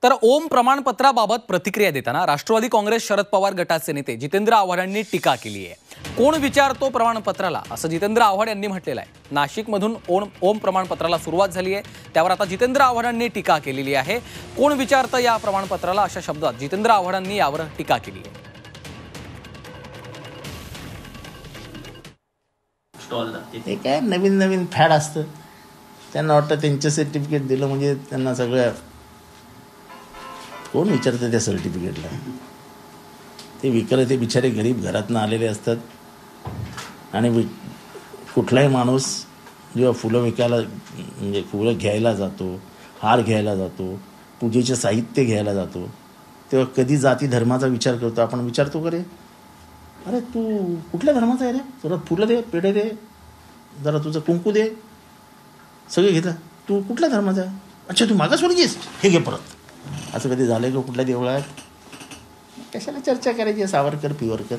तर ओम प्रमाणपत्राबाबत प्रतिक्रिया देताना राष्ट्रवादी काँग्रेस शरद पवार गटाचे नेते जितेंद्र आव्हाडांनी टीका केली आहे। कोण विचारतो प्रमाणपत्राला, असं जितेंद्र आव्हाड यांनी म्हटलेलं आहे। नाशिकमधून ओम प्रमाणपत्राला सुरुवात झाली आहे, त्यावर आता जितेंद्र आव्हाडांनी टीका केलेली आहे। कोण विचारतं या प्रमाणपत्राला, अशा शब्दात जितेंद्र आव्हाडांनी यावर टीका केली आहे। हे काय नवीन नवीन फॅड असतं, त्यांना वाटतं त्यांचं सर्टिफिकेट दिलं म्हणजे त्यांना सगळं, कोण विचारतं त्या सर्टिफिकेटला? ते विकले, ते बिचारे गरीब घरातनं आलेले असतात आणि कुठलाही माणूस जेव्हा फुलं विकायला म्हणजे फुलं घ्यायला जातो, हार घ्यायला जातो, पूजेचे साहित्य घ्यायला जातो, तेव्हा कधी जाती धर्माचा विचार करतो? आपण विचारतो का रे, अरे तू कुठल्या धर्माचा आहे रे, जरा फुलं दे, पेढे दे, जरा तुझं कुंकू दे, सगळे घेतलं, तू कुठल्या धर्माचा आहे? अच्छा तू मागासवर्गीयस, हे घे परत. असं कधी झालंय का कुठल्या देवळात? कशाला चर्चा करायची सावरकर पिवरकर?